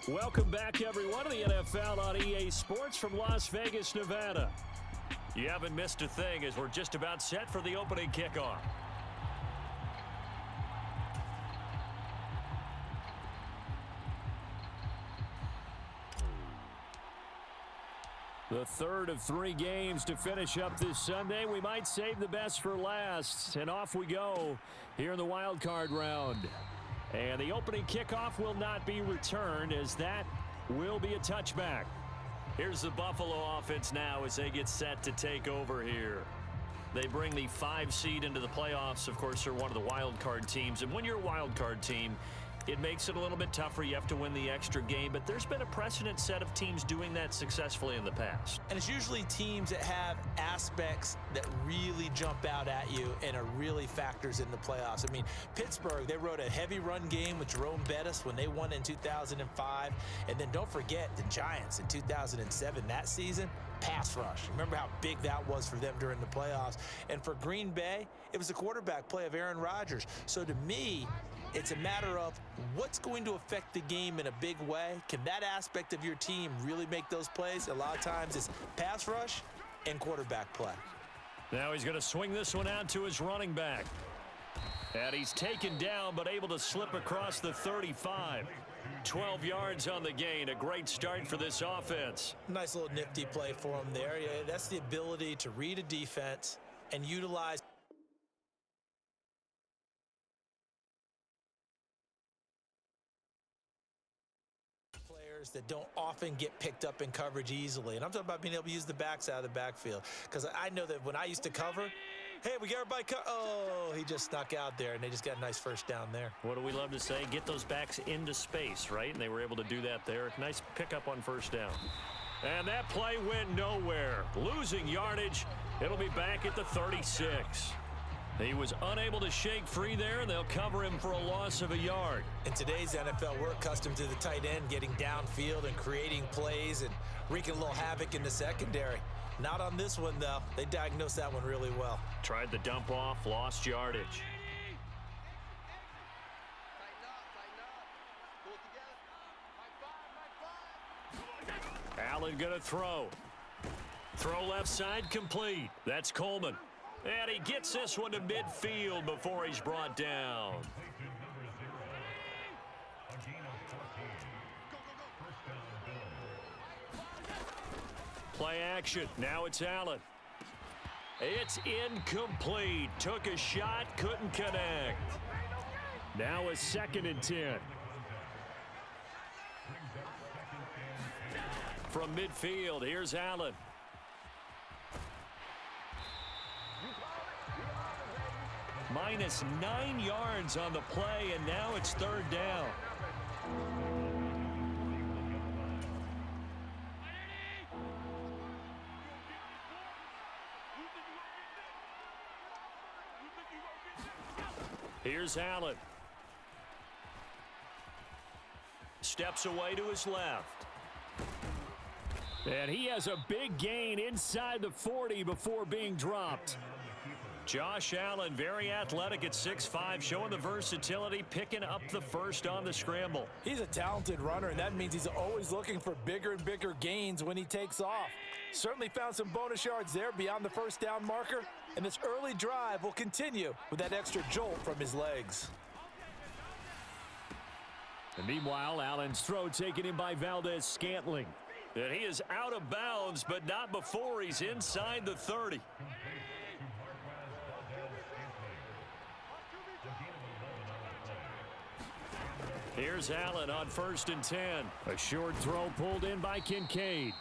Welcome back, everyone, to the NFL on EA Sports from Las Vegas, Nevada. You haven't missed a thing as we're just about set for the opening kickoff. The third of 3 games to finish up this Sunday. We might save the best for last. And off we go here in the wild card round. And the opening kickoff will not be returned, as that will be a touchback. Here's the Buffalo offense now as they get set to take over here. They bring the 5 seed into the playoffs. Of course, they're one of the wild card teams. And when you're a wild card team, it makes it a little bit tougher. You have to win the extra game, but there's been a precedent set of teams doing that successfully in the past. And it's usually teams that have aspects that really jump out at you and are really factors in the playoffs. I mean, Pittsburgh, they rode a heavy run game with Jerome Bettis when they won in 2005. And then don't forget the Giants in 2007, that season, pass rush. Remember how big that was for them during the playoffs. And for Green Bay, it was the quarterback play of Aaron Rodgers. So to me, it's a matter of what's going to affect the game in a big way. Can that aspect of your team really make those plays? A lot of times it's pass rush and quarterback play. Now he's going to swing this one out to his running back. And he's taken down but able to slip across the 35. 12 yards on the gain. A great start for this offense. Nice little nifty play for him there. Yeah, that's the ability to read a defense and utilize that don't often get picked up in coverage easily. And I'm talking about being able to use the backs out of the backfield. Because I know that when I used to cover, hey, we got everybody oh, he just snuck out there, and they just got a nice first down there. What do we love to say? Get those backs into space, right? And they were able to do that there. Nice pickup on first down. And that play went nowhere. Losing yardage. It'll be back at the 36. He was unable to shake free there, and they'll cover him for a loss of a yard. In today's NFL, we're accustomed to the tight end getting downfield and creating plays and wreaking a little havoc in the secondary. Not on this one, though. They diagnosed that one really well. Tried the dump off, lost yardage. Allen going to throw. Throw left side complete. That's Coleman. And he gets this one to midfield before he's brought down. Play action. Now it's Allen. It's incomplete. Took a shot, couldn't connect. Now a 2nd and 10. From midfield, here's Allen. Minus 9 yards on the play, and now it's 3rd down. Here's Allen. Steps away to his left. And he has a big gain inside the 40 before being dropped. Josh Allen, very athletic at 6'5", showing the versatility, picking up the first on the scramble. He's a talented runner, and that means he's always looking for bigger and bigger gains when he takes off. Certainly found some bonus yards there beyond the first down marker, and this early drive will continue with that extra jolt from his legs. And meanwhile, Allen's throw taken in by Valdez-Scantling. And he is out of bounds, but not before he's inside the 30. Here's Allen on 1st and 10. A short throw pulled in by Kincaid.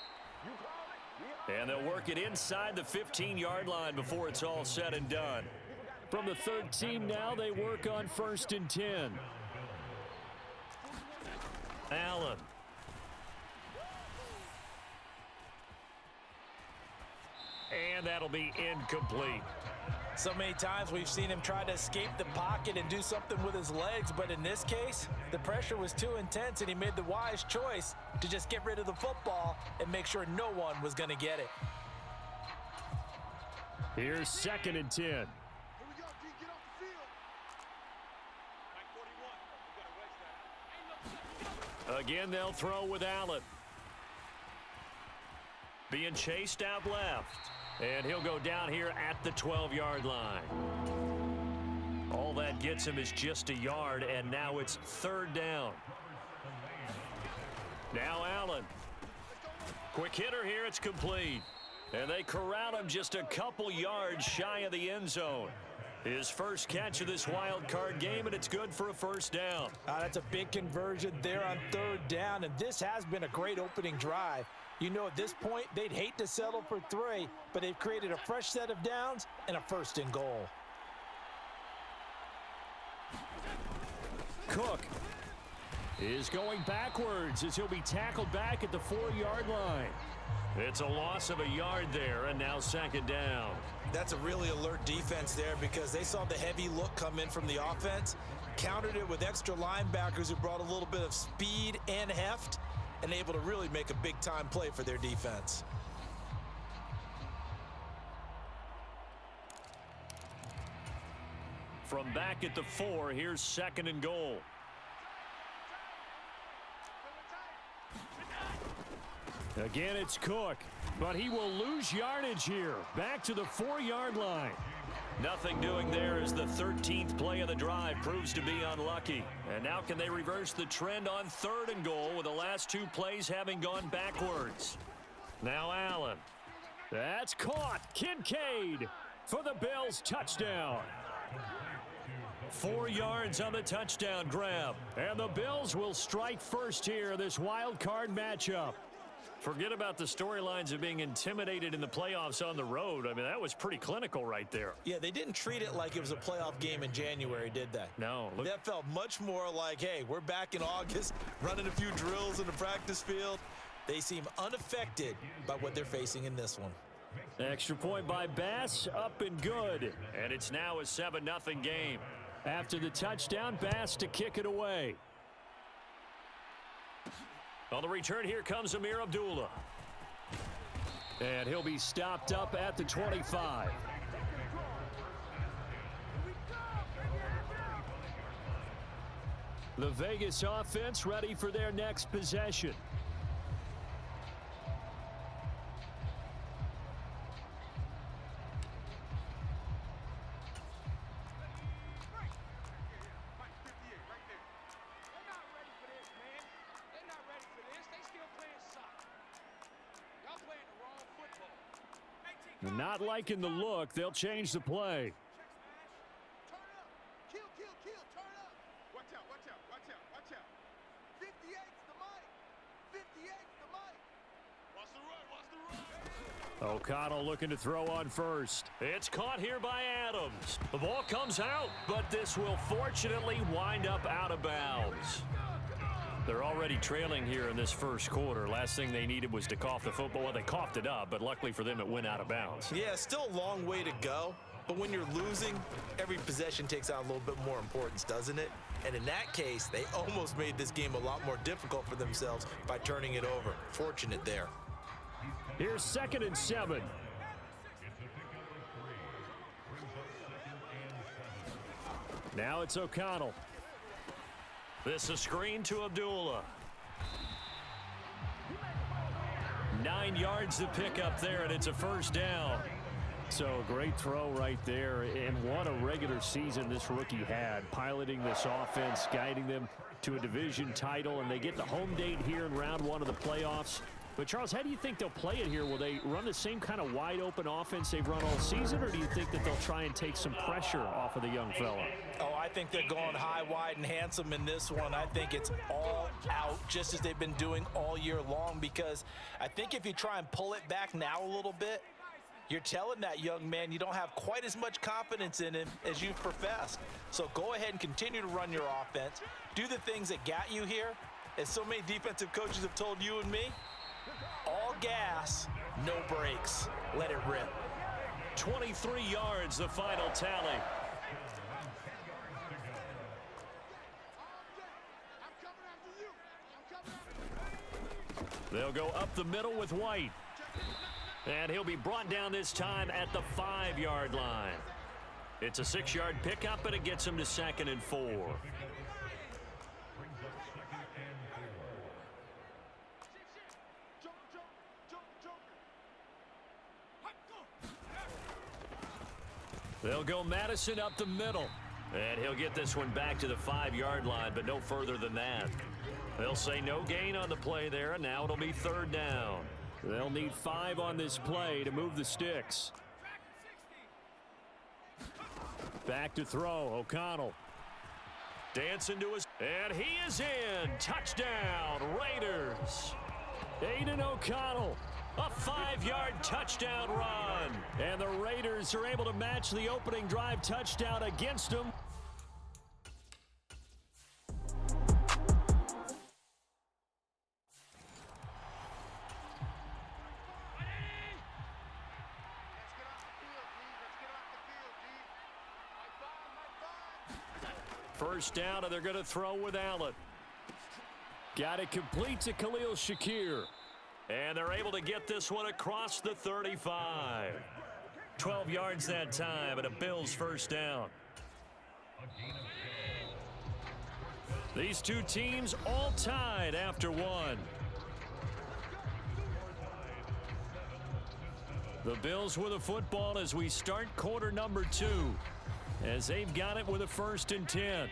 And they'll work it inside the 15-yard line before it's all said and done. From the 13 now, they work on 1st and 10. Allen. And that'll be incomplete. So many times we've seen him try to escape the pocket and do something with his legs, but in this case, the pressure was too intense and he made the wise choice to just get rid of the football and make sure no one was going to get it. Here's 2nd and 10. Again, they'll throw with Allen. Being chased out left. And he'll go down here at the 12-yard line. All that gets him is just a yard, and now it's third down. Now Allen. Quick hitter here, it's complete. And they corral him just a couple yards shy of the end zone. His first catch of this wild card game, and it's good for a first down. That's a big conversion there on third down, and this has been a great opening drive. You know, at this point, they'd hate to settle for 3, but they've created a fresh set of downs and a first and goal. Cook is going backwards as he'll be tackled back at the 4-yard line. It's a loss of a yard there, and now second down. That's a really alert defense there because they saw the heavy look come in from the offense, countered it with extra linebackers who brought a little bit of speed and heft, and able to really make a big-time play for their defense. From back at the 4, here's second and goal. Again, it's Cook, but he will lose yardage here. Back to the 4-yard line. Nothing doing there as the 13th play of the drive proves to be unlucky. And now can they reverse the trend on third and goal with the last 2 plays having gone backwards? Now Allen. That's caught. Kincaid for the Bills touchdown. 4 yards on the touchdown grab. And the Bills will strike first here in this wild card matchup. Forget about the storylines of being intimidated in the playoffs on the road. I mean, that was pretty clinical right there. Yeah, they didn't treat it like it was a playoff game in January, did they? No. That felt much more like, hey, we're back in August, running a few drills in the practice field. They seem unaffected by what they're facing in this one. Extra point by Bass, up and good. And it's now a 7-0 game. After the touchdown, Bass to kick it away. On the return, here comes Amir Abdullah. And he'll be stopped up at the 25. The Vegas offense ready for their next possession. Not liking the look, they'll change the play. O'Connell looking to throw on first. It's caught here by Adams. The ball comes out, but this will fortunately wind up out of bounds. They're already trailing here in this first quarter. Last thing they needed was to cough the football. Well, they coughed it up, but luckily for them, it went out of bounds. Yeah, still a long way to go. But when you're losing, every possession takes on a little bit more importance, doesn't it? And in that case, they almost made this game a lot more difficult for themselves by turning it over. Fortunate there. Here's 2nd and 7. Now it's O'Connell. This a screen to Abdullah. 9 yards to pick up there, and it's a first down. So great throw right there, and what a regular season this rookie had, piloting this offense, guiding them to a division title, and they get the home date here in round 1 of the playoffs. But, Charles, how do you think they'll play it here? Will they run the same kind of wide-open offense they've run all season, or do you think that they'll try and take some pressure off of the young fella? Oh, I think they're going high, wide, and handsome in this one. I think it's all out, just as they've been doing all year long, because I think if you try and pull it back now a little bit, you're telling that young man you don't have quite as much confidence in him as you've professed. So go ahead and continue to run your offense. Do the things that got you here. As so many defensive coaches have told you and me, all gas, no brakes. Let it rip. 23 yards, the final tally. They'll go up the middle with White. And he'll be brought down this time at the 5-yard line. It's a 6-yard pickup, and it gets him to 2nd and 4. They'll go Madison up the middle. And he'll get this one back to the 5-yard line, but no further than that. They'll say no gain on the play there, and now it'll be 3rd down. They'll need 5 on this play to move the sticks. Back to throw, O'Connell. Dancing to his, and he is in. Touchdown, Raiders. Aiden O'Connell, a 5-yard touchdown run. And the Raiders are able to match the opening drive touchdown against them. First down, and they're going to throw with Allen. Got it complete to Khalil Shakir. And they're able to get this one across the 35. 12 yards that time, and a Bills first down. These two teams all tied after one. The Bills with the football as we start quarter number 2. As they've got it with a 1st and 10.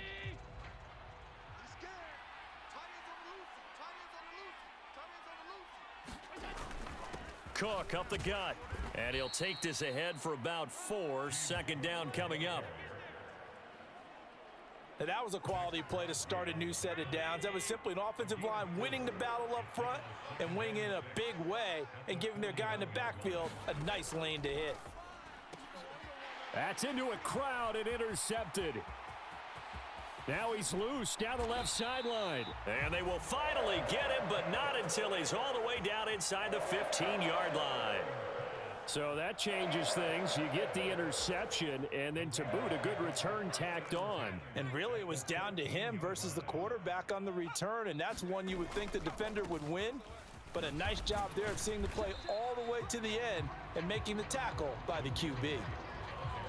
Cook up the gut. And he'll take this ahead for about 4. 2nd down coming up. And that was a quality play to start a new set of downs. That was simply an offensive line winning the battle up front and winning in a big way and giving their guy in the backfield a nice lane to hit. That's into a crowd and intercepted. Now he's loose down the left sideline. And they will finally get him, but not until he's all the way down inside the 15-yard line. So that changes things. You get the interception, and then to boot, a good return tacked on. And really, it was down to him versus the quarterback on the return, and that's one you would think the defender would win. But a nice job there of seeing the play all the way to the end and making the tackle by the QB.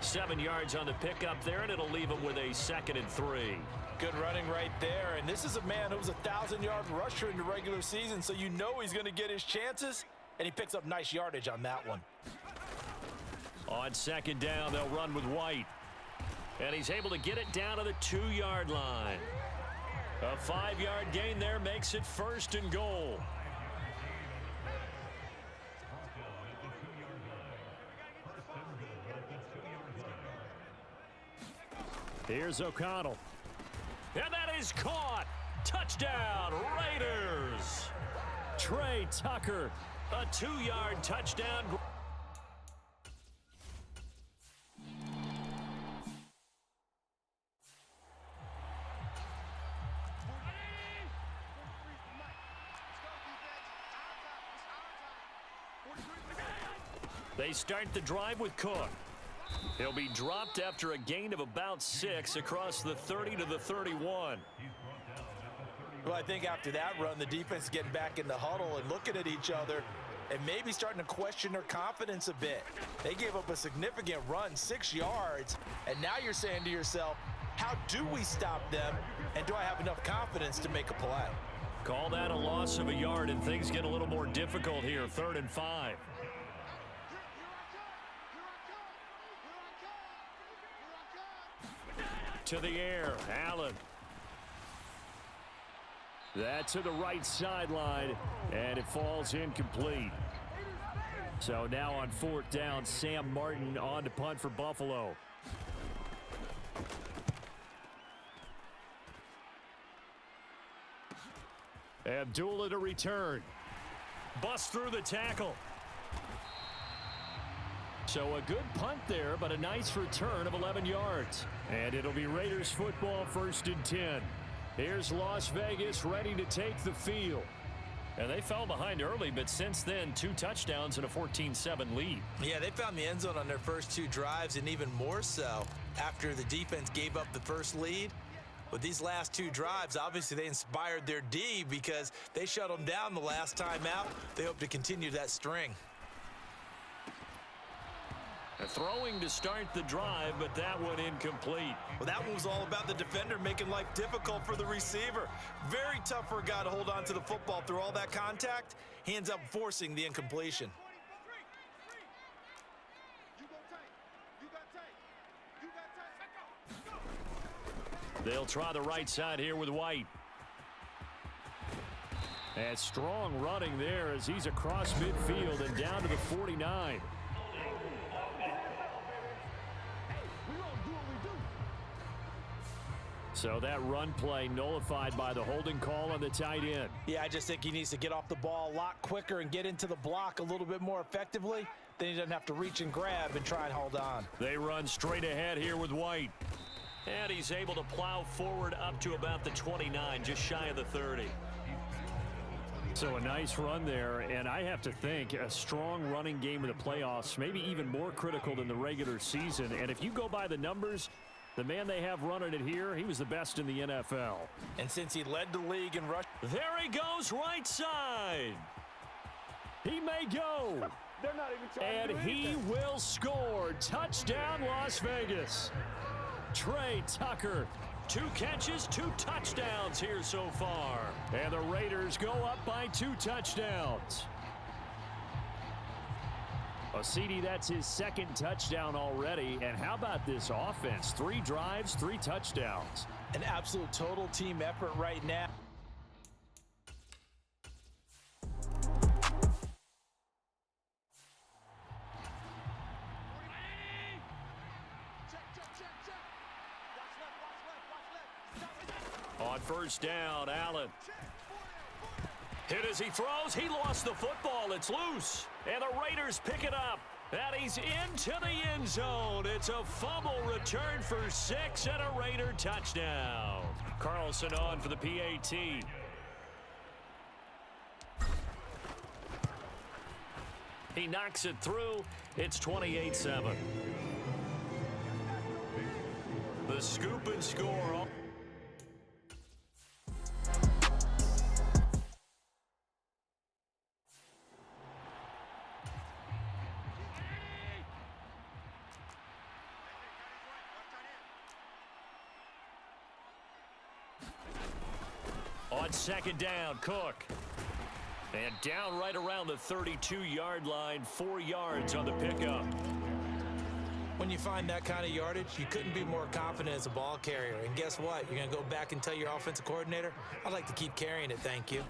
7 yards on the pickup there, and it'll leave him with a 2nd and 3. Good running right there. And this is a man who was a 1,000-yard rusher in the regular season, so you know he's going to get his chances, and he picks up nice yardage on that one. On 2nd down, they'll run with White. And he's able to get it down to the 2-yard line. A 5-yard gain there makes it 1st and goal. Here's O'Connell. And that is caught. Touchdown, Raiders. Trey Tucker, a 2-yard touchdown. They start the drive with Cook. He'll be dropped after a gain of about 6 across the 30 to the 31. Well, I think after that run, the defense is getting back in the huddle and looking at each other and maybe starting to question their confidence a bit. They gave up a significant run, 6 yards, and now you're saying to yourself, how do we stop them, and do I have enough confidence to make a play? Call that a loss of a yard, and things get a little more difficult here, 3rd and 5. To the air, Allen. That to the right sideline, and it falls incomplete. So now on 4th down, Sam Martin on to punt for Buffalo. Abdullah to return. Bust through the tackle. So a good punt there, but a nice return of 11 yards. And it'll be Raiders football 1st and 10. Here's Las Vegas ready to take the field. And they fell behind early, but since then, 2 touchdowns and a 14-7 lead. Yeah, they found the end zone on their first 2 drives, and even more so after the defense gave up the first lead. With these last 2 drives, obviously they inspired their D because they shut them down the last time out. They hope to continue that string. Throwing to start the drive, but that one incomplete. Well, that one was all about the defender making life difficult for the receiver. Very tough for a guy to hold on to the football through all that contact. He ends up forcing the incompletion. They'll try the right side here with White. And strong running there as he's across midfield and down to the 49. So that run play nullified by the holding call on the tight end. Yeah, I just think he needs to get off the ball a lot quicker and get into the block a little bit more effectively. Then he doesn't have to reach and grab and try and hold on. They run straight ahead here with White. And he's able to plow forward up to about the 29, just shy of the 30. So a nice run there, and I have to think a strong running game in the playoffs, maybe even more critical than the regular season. And if you go by the numbers, the man they have running it here, he was the best in the NFL. And since he led the league in rush. There he goes, right side. He may go. They're not even trying to And do he anything. will score. Touchdown, Las Vegas. Trey Tucker. 2 catches, 2 touchdowns here so far. And the Raiders go up by 2 touchdowns. CD, that's his 2nd touchdown already. And how about this offense? 3 drives, 3 touchdowns. An absolute total team effort right now. On first down, Allen. Hit as he throws. He lost the football. It's loose. And the Raiders pick it up. And he's into the end zone. It's a fumble return for 6 and a Raider touchdown. Carlson on for the PAT. He knocks it through. It's 28-7. The scoop and score. On 2nd down, Cook. And down right around the 32-yard line, 4 yards on the pickup. When you find that kind of yardage, you couldn't be more confident as a ball carrier. And guess what? You're going to go back and tell your offensive coordinator, I'd like to keep carrying it, thank you.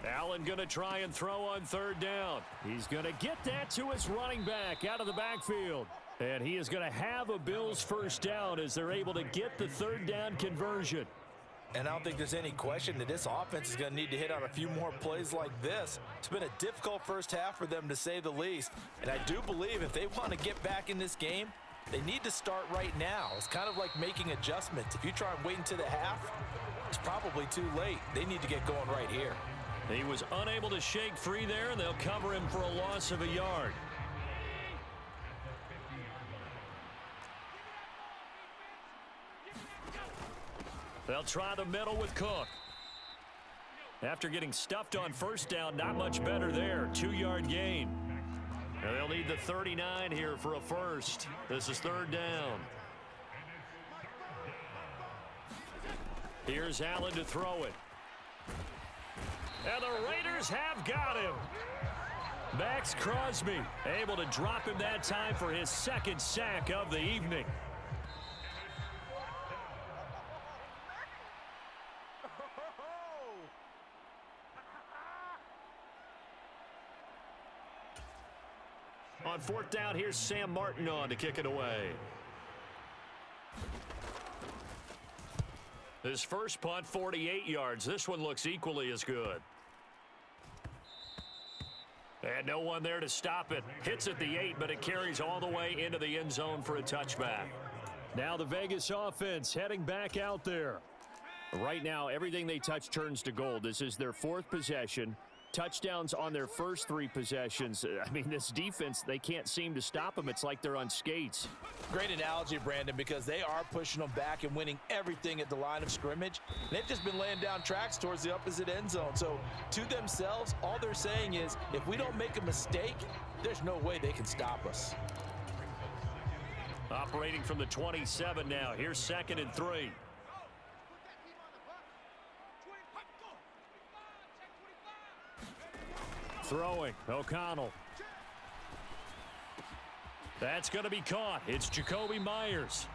Allen going to try and throw on 3rd down. He's going to get that to his running back out of the backfield. And he is going to have a Bills first down as they're able to get the 3rd down conversion. And I don't think there's any question that this offense is going to need to hit on a few more plays like this. It's been a difficult first half for them, to say the least. And I do believe if they want to get back in this game, they need to start right now. It's kind of like making adjustments. If you try and wait until the half, it's probably too late. They need to get going right here. He was unable to shake free there, and they'll cover him for a loss of a yard. They'll try the middle with Cook. After getting stuffed on first down, not much better there. 2-yard gain. Now they'll need the 39 here for a first. This is 3rd down. Here's Allen to throw it. And the Raiders have got him. Max Crosby able to drop him that time for his 2nd sack of the evening. On 4th down, here's Sam Martin on to kick it away. His first punt, 48 yards. This one looks equally as good. And no one there to stop it. Hits at the 8, but it carries all the way into the end zone for a touchback. Now the Vegas offense heading back out there. Right now, everything they touch turns to gold. This is their 4th possession. Touchdowns on their first 3 possessions. I mean, this defense, they can't seem to stop them. It's like they're on skates. Great analogy, Brandon, because they are pushing them back and winning everything at the line of scrimmage. They've just been laying down tracks towards the opposite end zone. So to themselves, all they're saying is, if we don't make a mistake, there's no way they can stop us. Operating from the 27 now. Here's 2nd and 3. Throwing, O'Connell. That's going to be caught. It's Jacoby Myers.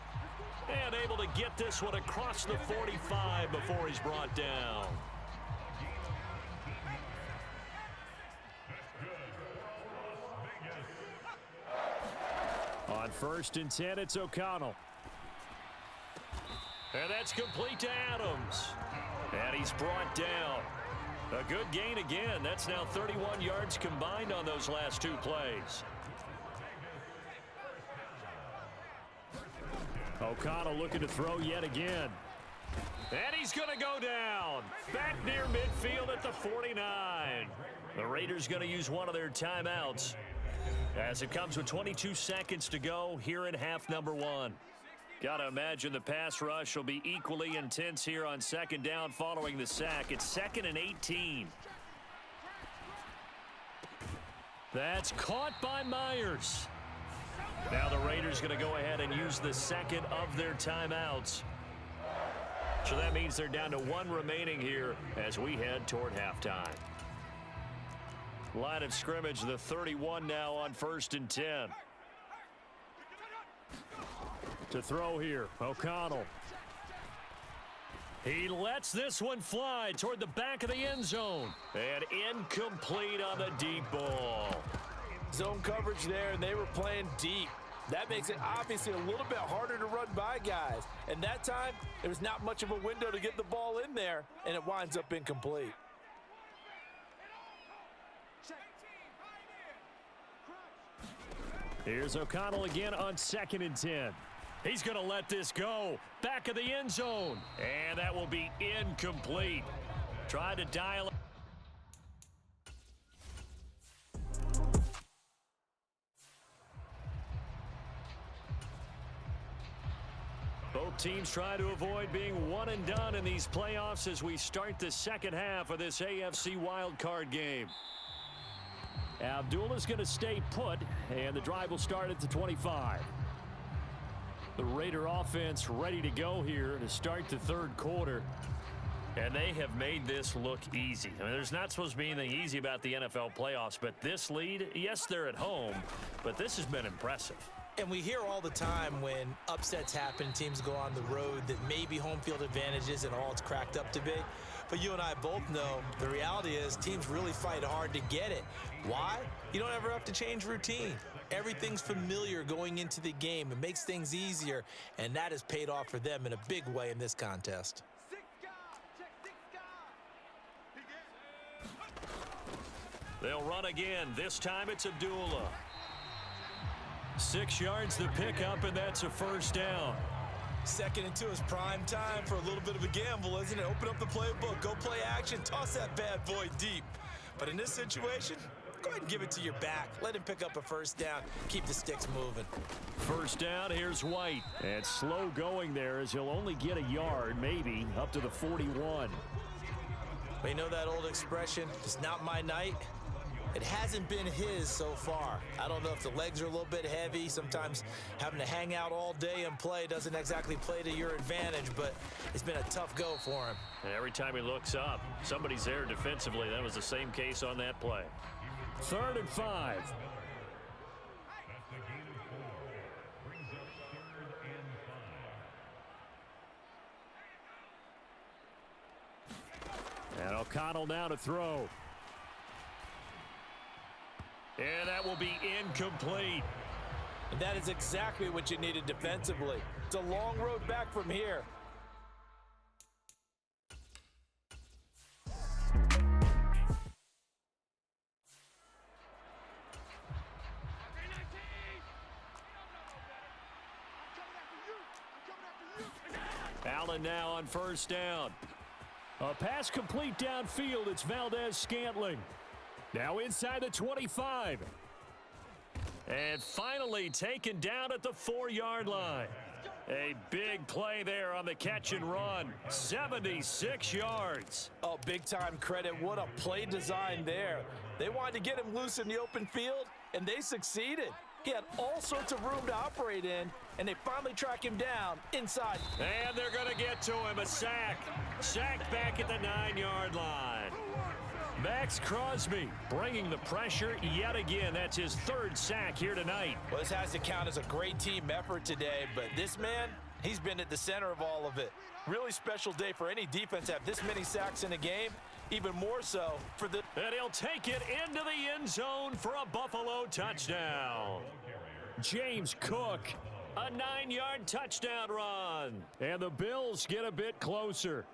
And able to get this one across the 45 before he's brought down. On 1st and 10, it's O'Connell. And that's complete to Adams. And he's brought down. A good gain again. That's now 31 yards combined on those last 2 plays. O'Connell looking to throw yet again. And he's going to go down. Back near midfield at the 49. The Raiders going to use one of their timeouts as it comes with 22 seconds to go here in half number 1. Got to imagine the pass rush will be equally intense here on 2nd down following the sack. It's 2nd and 18. That's caught by Myers. Now the Raiders going to go ahead and use the 2nd of their timeouts. So that means they're down to 1 remaining here as we head toward halftime. Line of scrimmage, the 31 now on 1st and 10. To throw here, O'Connell. He lets this one fly toward the back of the end zone. And incomplete on the deep ball. Zone coverage there, and they were playing deep. That makes it obviously a little bit harder to run by guys. And that time, there was not much of a window to get the ball in there, and it winds up incomplete. Here's O'Connell again on 2nd and 10. He's going to let this go. Back of the end zone. And that will be incomplete. Tried to dial it. Both teams try to avoid being one and done in these playoffs as we start the 2nd half of this AFC wildcard game. Abdullah's going to stay put, and the drive will start at the 25. The Raider offense ready to go here to start the 3rd quarter. And they have made this look easy. I mean, there's not supposed to be anything easy about the NFL playoffs, but this lead, yes, they're at home, but this has been impressive. And we hear all the time when upsets happen, teams go on the road, that maybe home field advantage isn't all it's cracked up to be. But you and I both know the reality is teams really fight hard to get it. Why? You don't ever have to change routine. Everything's familiar going into the game. It makes things easier, and that has paid off for them in a big way in this contest. They'll run again. This time it's Abdullah. 6 yards the pickup, and that's a 1st down. 2nd and 2 is prime time for a little bit of a gamble, isn't it? Open up the playbook, go play action, toss that bad boy deep. But in this situation, go ahead and give it to your back. Let him pick up a 1st down. Keep the sticks moving. 1st down, here's White. And slow going there as he'll only get a yard, maybe, up to the 41. Well, you know that old expression, it's not my night? It hasn't been his so far. I don't know if the legs are a little bit heavy. Sometimes having to hang out all day and play doesn't exactly play to your advantage, but it's been a tough go for him. And every time he looks up, somebody's there defensively. That was the same case on that play. 3rd and 5. And O'Connell now to throw. And that will be incomplete. And that is exactly what you needed defensively. It's a long road back from here. Allen now on 1st down. A pass complete downfield. It's Valdez-Scantling. Now inside the 25. And finally taken down at the 4-yard line. A big play there on the catch and run. 76 yards. Oh, big-time credit. What a play design there. They wanted to get him loose in the open field, and they succeeded. He had all sorts of room to operate in, and they finally track him down inside. And they're going to get to him. A sack. Sack back at the 9-yard line. Max Crosby bringing the pressure yet again. That's his 3rd sack here tonight. Well, this has to count as a great team effort today, but this man, He's been at the center of all of it. Really special day for any defense to have this many sacks in a game. Even more so for the... And he'll take it into the end zone for a Buffalo touchdown. James Cook, a 9-yard touchdown run. And the Bills get a bit closer.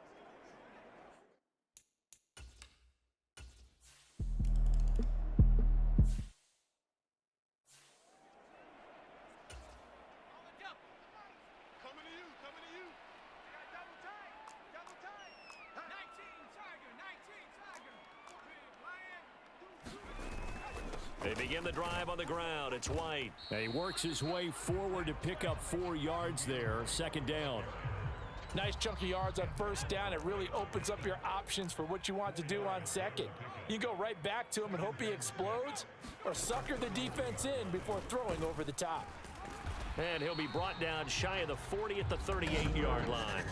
They begin the drive on the ground. It's White. And he works his way forward to pick up 4 yards there. Second down. Nice chunk of yards on first down. It really opens up your options for what you want to do on second. You go right back to him and hope he explodes, or sucker the defense in before throwing over the top. And he'll be brought down shy of the 40 at the 38-yard line.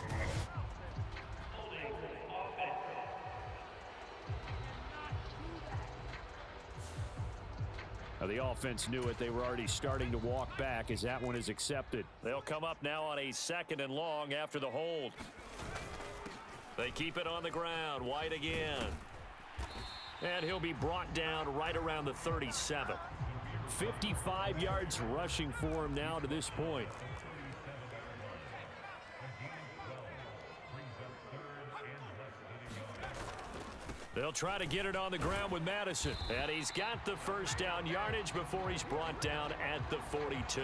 Now the offense knew it. They were already starting to walk back as that one is accepted. They'll come up now on a 2nd and long after the hold. They keep it on the ground. White again. And he'll be brought down right around the 37. 55 yards rushing for him now to this point. They'll try to get it on the ground with Madison. And he's got the first down yardage before he's brought down at the 42.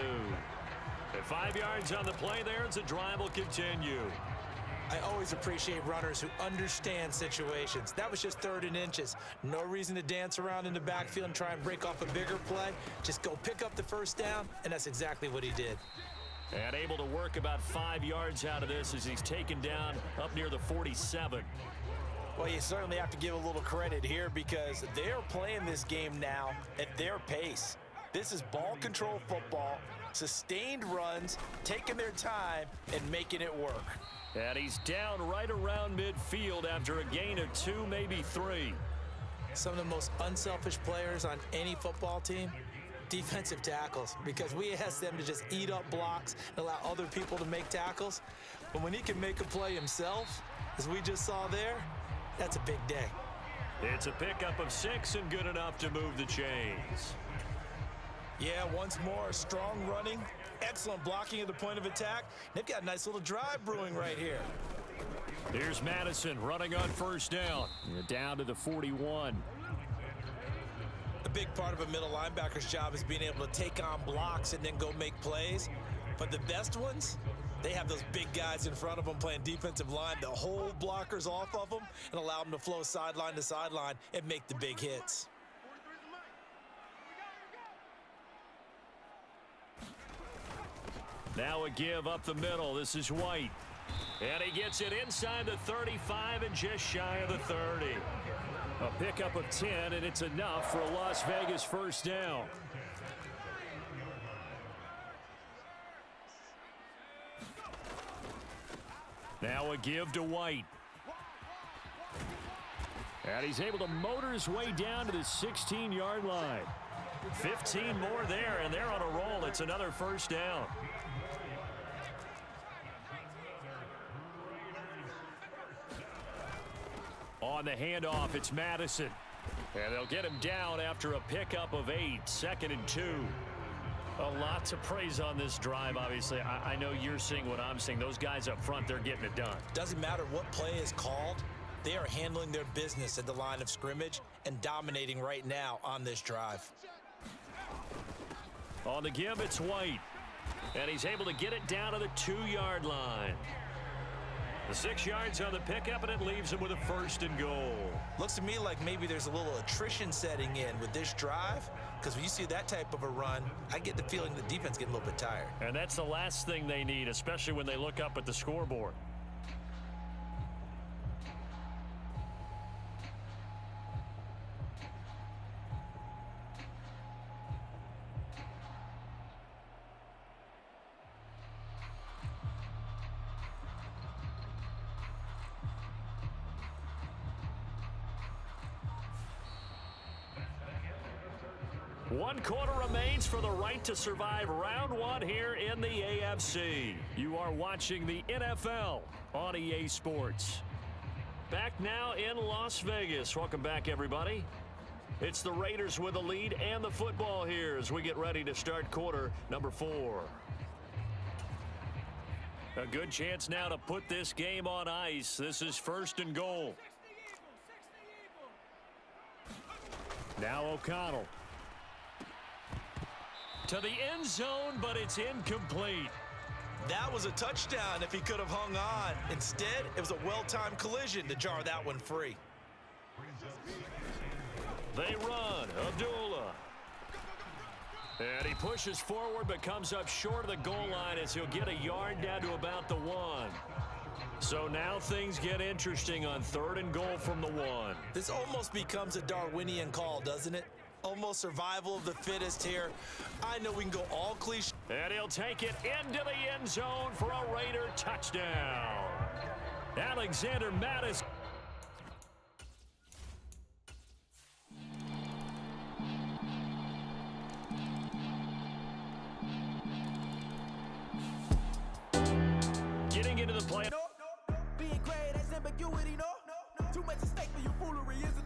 At 5 yards on the play there, as the drive will continue. I always appreciate runners who understand situations. That was just 3rd and inches. No reason to dance around in the backfield and try and break off a bigger play. Just go pick up the first down, and that's exactly what he did. And able to work about 5 yards out of this as he's taken down up near the 47. Well, you certainly have to give a little credit here because they're playing this game now at their pace. This is ball control football, sustained runs, taking their time, and making it work. And he's down right around midfield after a gain of 2, maybe 3. Some of the most unselfish players on any football team, defensive tackles, because we ask them to just eat up blocks and allow other people to make tackles. But when he can make a play himself, as we just saw there, that's a big day. It's a pickup of 6 and good enough to move the chains. Yeah, once more, strong running, excellent blocking at the point of attack. They've got a nice little drive brewing right here. Here's Madison running on first down. Down to the 41. A big part of a middle linebacker's job is being able to take on blocks and then go make plays. But the best ones, they have those big guys in front of them playing defensive line to hold blockers off of them and allow them to flow sideline to sideline and make the big hits. Now a give up the middle. This is White. And he gets it inside the 35 and just shy of the 30. A pickup of 10, and it's enough for a Las Vegas first down. Now a give to White. And he's able to motor his way down to the 16-yard line. 15 more there, and they're on a roll. It's another first down. On the handoff, it's Madison. And they'll get him down after a pickup of 8, 2nd and 2. A lot to praise on this drive, obviously. I know you're seeing what I'm seeing. Those guys up front, they're getting it done. Doesn't matter what play is called. They are handling their business at the line of scrimmage and dominating right now on this drive. On the give, it's White. And he's able to get it down to the 2-yard line. The 6 yards on the pickup, and it leaves him with a 1st and goal. Looks to me like maybe there's a little attrition setting in with this drive, because when you see that type of a run, I get the feeling the defense getting a little bit tired. And that's the last thing they need, especially when they look up at the scoreboard. 1 quarter remains for the right to survive round 1 here in the AFC. You are watching the NFL on EA Sports. Back now in Las Vegas. Welcome back, everybody. It's the Raiders with the lead and the football here as we get ready to start quarter number 4. A good chance now to put this game on ice. This is 1st and goal. Now O'Connell. To the end zone, but it's incomplete. That was a touchdown if he could have hung on. Instead, it was a well-timed collision to jar that one free. They run. Abdullah. And he pushes forward but comes up short of the goal line as he'll get a yard down to about the 1. So now things get interesting on 3rd and goal from the 1. This almost becomes a Darwinian call, doesn't it? Almost survival of the fittest here. I know we can go all cliche. And he'll take it into the end zone for a Raider touchdown. Alexander Mattis. Getting into the play. Being great has ambiguity, no. Too much at stake for your foolery, isn't